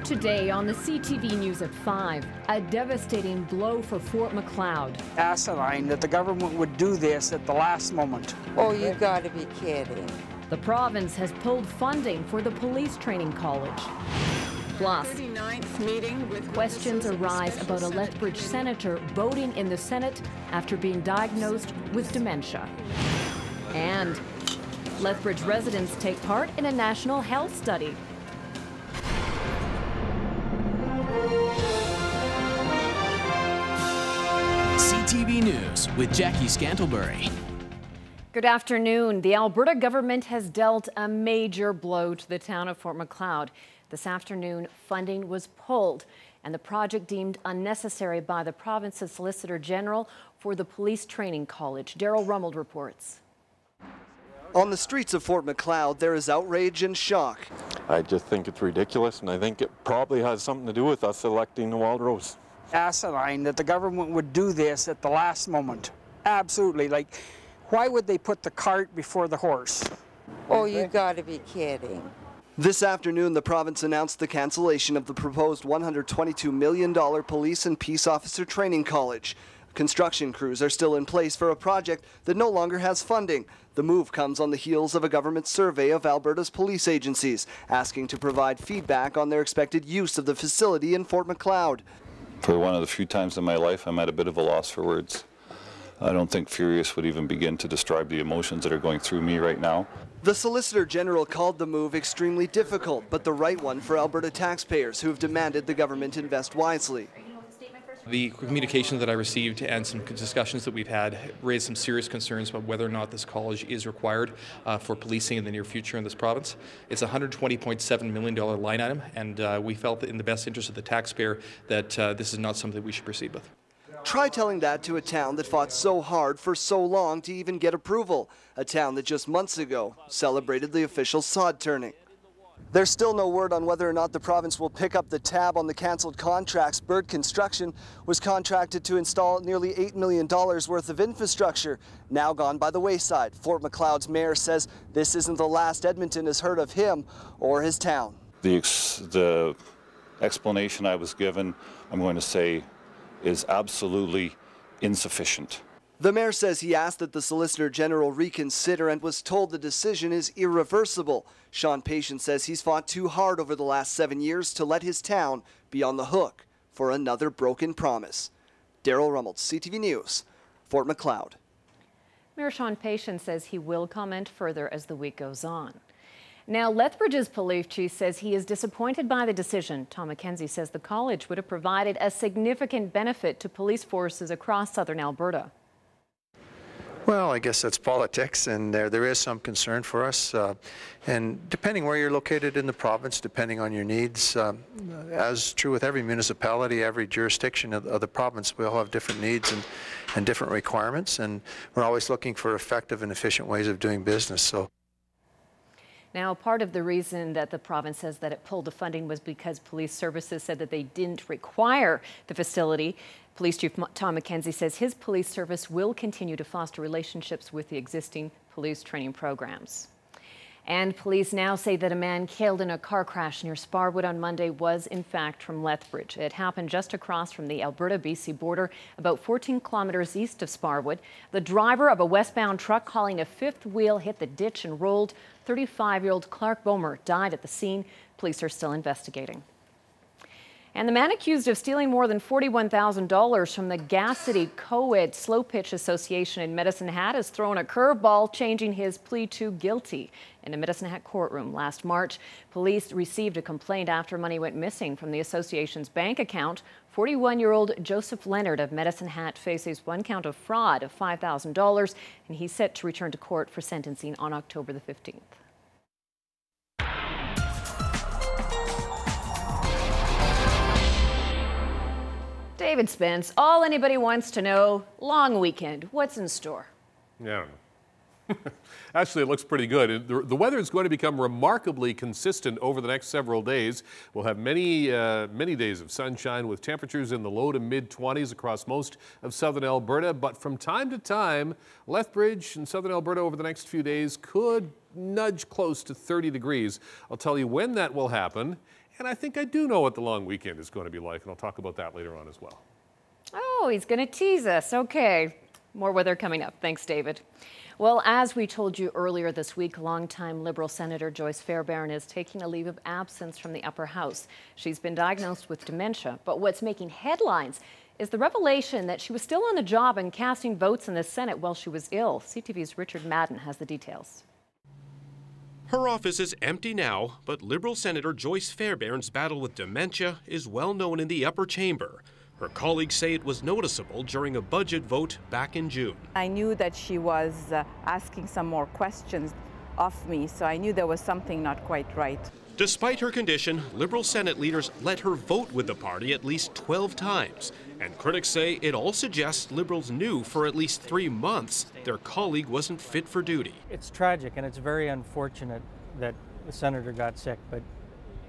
Today on the CTV News at 5, a devastating blow for Fort Macleod. Asinine that the government would do this at the last moment. Oh, you gotta be kidding. The province has pulled funding for the police training college. Plus, questions arise about a Lethbridge senator voting in the Senate after being diagnosed with dementia. And Lethbridge residents take part in a national health study. CTV News with Jackie Scantlebury. Good afternoon. The Alberta government has dealt a major blow to the town of Fort Macleod. This afternoon, funding was pulled and the project deemed unnecessary by the province's Solicitor General for the Police Training College. Daryl Rummel reports. On the streets of Fort Macleod, there is outrage and shock. I just think it's ridiculous, and I think it probably has something to do with us electing the Wildrose. Asinine that the government would do this at the last moment. Absolutely. Like, why would they put the cart before the horse? Oh, you gotta be kidding. This afternoon, the province announced the cancellation of the proposed $122 million police and peace officer training college. Construction crews are still in place for a project that no longer has funding. The move comes on the heels of a government survey of Alberta's police agencies, asking to provide feedback on their expected use of the facility in Fort Macleod. For one of the few times in my life, I'm at a bit of a loss for words. I don't think furious would even begin to describe the emotions that are going through me right now. The Solicitor General called the move extremely difficult, but the right one for Alberta taxpayers who have demanded the government invest wisely. The communications that I received and some discussions that we've had raised some serious concerns about whether or not this college is required for policing in the near future in this province. It's a $120.7 million line item, and we felt that in the best interest of the taxpayer that this is not something that we should proceed with. Try telling that to a town that fought so hard for so long to even get approval, a town that just months ago celebrated the official sod turning. There's still no word on whether or not the province will pick up the tab on the cancelled contracts. Bird Construction was contracted to install nearly $8 million worth of infrastructure, now gone by the wayside. Fort Macleod's mayor says this isn't the last Edmonton has heard of him or his town. The explanation I was given, I'm going to say, is absolutely insufficient. The mayor says he asked that the Solicitor General reconsider and was told the decision is irreversible. Sean Patient says he's fought too hard over the last 7 years to let his town be on the hook for another broken promise. Daryl Rummel, CTV News, Fort Macleod. Mayor Sean Patient says he will comment further as the week goes on. Now, Lethbridge's police chief says he is disappointed by the decision. Tom McKenzie says the college would have provided a significant benefit to police forces across southern Alberta. Well, I guess that's politics, and there is some concern for us. And depending where you're located in the province, depending on your needs, as true with every municipality, every jurisdiction of the province, we all have different needs and different requirements, and we're always looking for effective and efficient ways of doing business. Now, part of the reason that the province says that it pulled the funding was because police services said that they didn't require the facility. Police Chief Tom McKenzie says his police service will continue to foster relationships with the existing police training programs. And police now say that a man killed in a car crash near Sparwood on Monday was in fact from Lethbridge. It happened just across from the Alberta-BC border, about 14 kilometers east of Sparwood. The driver of a westbound truck hauling a fifth wheel hit the ditch and rolled. 35-year-old Clark Bomer died at the scene. Police are still investigating. And the man accused of stealing more than $41,000 from the Gas City Co-ed Slow Pitch Association in Medicine Hat has thrown a curveball, changing his plea to guilty. In a Medicine Hat courtroom last March, police received a complaint after money went missing from the association's bank account. 41-year-old Joseph Leonard of Medicine Hat faces one count of fraud of $5,000, and he's set to return to court for sentencing on October the 15th. David Spence, all anybody wants to know, long weekend, what's in store? Yeah, I don't know. Actually, it looks pretty good. The weather is going to become remarkably consistent over the next several days. We'll have many days of sunshine with temperatures in the low to mid-20s across most of southern Alberta. But from time to time, Lethbridge and southern Alberta over the next few days could nudge close to 30 degrees. I'll tell you when that will happen And I think I do know what the long weekend is going to be like, and I'll talk about that later on as well. Oh, he's going to tease us. Okay. More weather coming up. Thanks, David. Well, as we told you earlier this week, longtime Liberal Senator Joyce Fairbairn is taking a leave of absence from the upper house. She's been diagnosed with dementia, but what's making headlines is the revelation that she was still on the job and casting votes in the Senate while she was ill. CTV's Richard Madden has the details. Her office is empty now, but Liberal Senator Joyce Fairbairn's battle with dementia is well known in the upper chamber. Her colleagues say it was noticeable during a budget vote back in June. I knew that she was asking some more questions of me, so I knew there was something not quite right. Despite her condition, Liberal Senate leaders let her vote with the party at least 12 times. And critics say it all suggests Liberals knew for at least 3 months their colleague wasn't fit for duty. It's tragic and it's very unfortunate that the senator got sick, but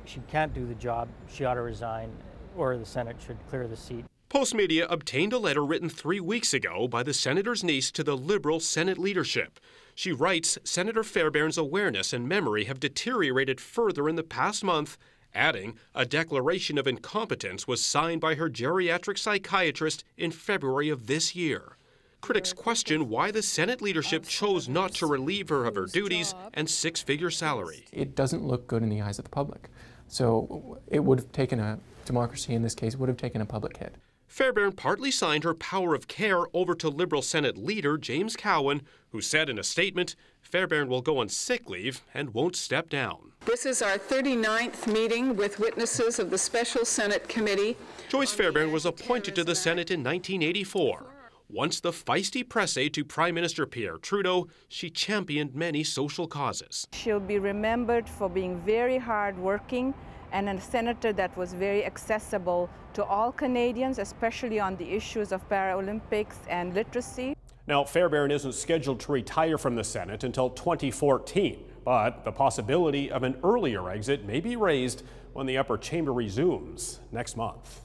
she can't do the job. She ought to resign, or the Senate should clear the seat. Postmedia obtained a letter written 3 weeks ago by the senator's niece to the Liberal Senate leadership. She writes Senator Fairbairn's awareness and memory have deteriorated further in the past month, adding a declaration of incompetence was signed by her geriatric psychiatrist in February of this year. Critics question why the Senate leadership chose not to relieve her of her duties and six-figure salary. It doesn't look good in the eyes of the public. So it would have taken a democracy in this case would have taken a public hit. Fairbairn partly signed her power of care over to Liberal Senate leader James Cowan, who said in a statement, Fairbairn will go on sick leave and won't step down. This is our 39th meeting with witnesses of the Special Senate Committee. Joyce Fairbairn was appointed to the Senate in 1984. Once the feisty press aide to Prime Minister Pierre Trudeau, she championed many social causes. She'll be remembered for being very hardworking and a senator that was very accessible to all Canadians, especially on the issues of Paralympics and literacy. Now, Fairbairn isn't scheduled to retire from the Senate until 2014, but the possibility of an earlier exit may be raised when the upper chamber resumes next month.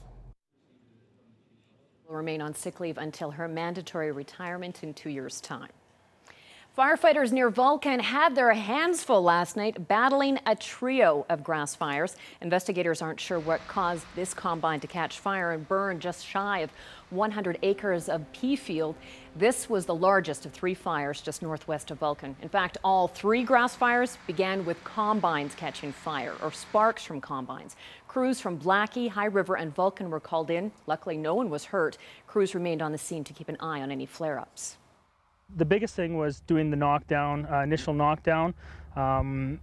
Will remain on sick leave until her mandatory retirement in 2 years' time. Firefighters near Vulcan had their hands full last night battling a trio of grass fires. Investigators aren't sure what caused this combine to catch fire and burn just shy of 100 acres of pea field. This was the largest of 3 fires just northwest of Vulcan. In fact, all 3 grass fires began with combines catching fire, or sparks from combines. Crews from Blackie, High River and Vulcan were called in. Luckily, no one was hurt. Crews remained on the scene to keep an eye on any flare-ups. The biggest thing was doing the knockdown, initial knockdown.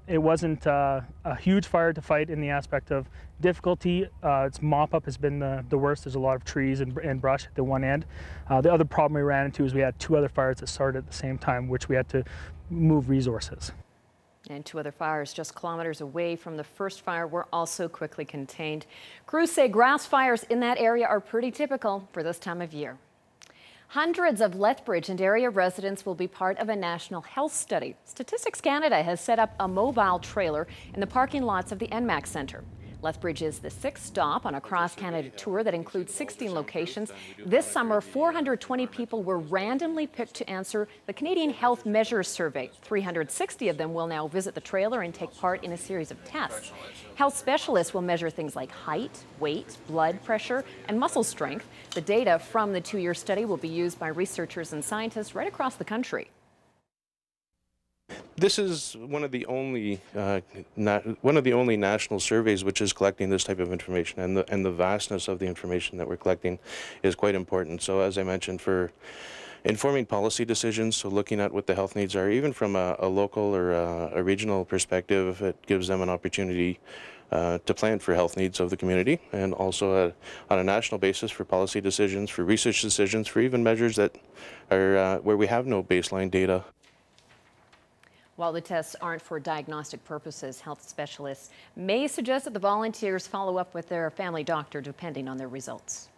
It wasn't a huge fire to fight in the aspect of difficulty. Its mop-up has been the worst. There's a lot of trees and brush at the one end. The other problem we ran into is we had 2 other fires that started at the same time, which we had to move resources. And 2 other fires just kilometers away from the first fire were also quickly contained. Crews say grass fires in that area are pretty typical for this time of year. Hundreds of Lethbridge and area residents will be part of a national health study. Statistics Canada has set up a mobile trailer in the parking lots of the NMAC Centre. Lethbridge is the 6th stop on a cross-Canada tour that includes 16 locations. This summer, 420 people were randomly picked to answer the Canadian Health Measures Survey. 360 of them will now visit the trailer and take part in a series of tests. Health specialists will measure things like height, weight, blood pressure, and muscle strength. The data from the 2-year study will be used by researchers and scientists right across the country. This is one of the only national surveys which is collecting this type of information, and the vastness of the information that we're collecting is quite important. So, as I mentioned, for informing policy decisions, so looking at what the health needs are, even from a local or a regional perspective, it gives them an opportunity to plan for health needs of the community, and also on a national basis for policy decisions, for research decisions, for even measures that are where we have no baseline data. While the tests aren't for diagnostic purposes, health specialists may suggest that the volunteers follow up with their family doctor depending on their results.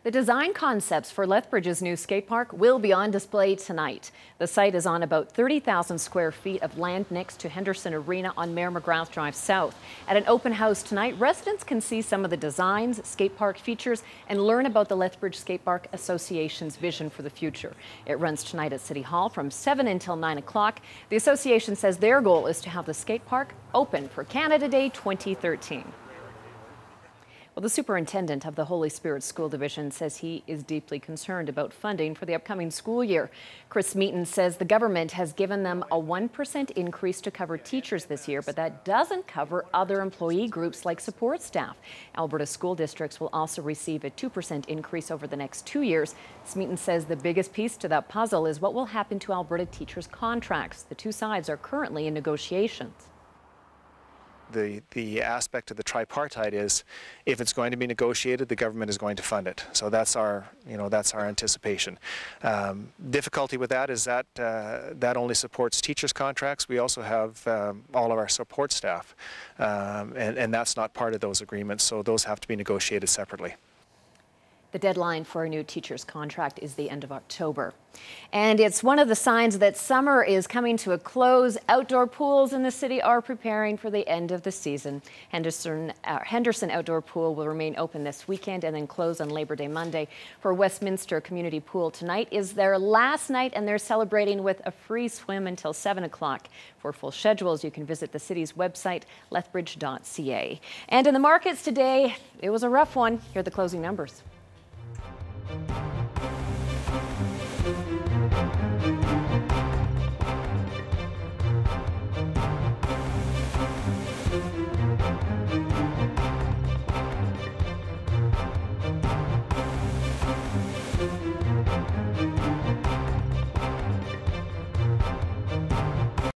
The design concepts for Lethbridge's new skate park will be on display tonight. The site is on about 30,000 square feet of land next to Henderson Arena on Mayor McGrath Drive South. At an open house tonight, residents can see some of the designs, skate park features, and learn about the Lethbridge Skate Park Association's vision for the future. It runs tonight at City Hall from 7 until 9 o'clock. The association says their goal is to have the skate park open for Canada Day 2013. Well, the superintendent of the Holy Spirit School Division says he is deeply concerned about funding for the upcoming school year. Chris Meaton says the government has given them a 1% increase to cover teachers this year, but that doesn't cover other employee groups like support staff. Alberta school districts will also receive a 2% increase over the next 2 years. Meaton says the biggest piece to that puzzle is what will happen to Alberta teachers' contracts. The two sides are currently in negotiations. The aspect of the tripartite is, if it's going to be negotiated, the government is going to fund it. So that's our anticipation. Difficulty with that is that that only supports teachers' contracts. We also have all of our support staff, and that's not part of those agreements. So those have to be negotiated separately. The deadline for a new teacher's contract is the end of October. And it's one of the signs that summer is coming to a close. Outdoor pools in the city are preparing for the end of the season. Henderson Outdoor Pool will remain open this weekend and then close on Labor Day Monday. For Westminster Community Pool, tonight is their last night, and they're celebrating with a free swim until 7 o'clock. For full schedules, you can visit the city's website, lethbridge.ca. And in the markets today, it was a rough one. Here are the closing numbers.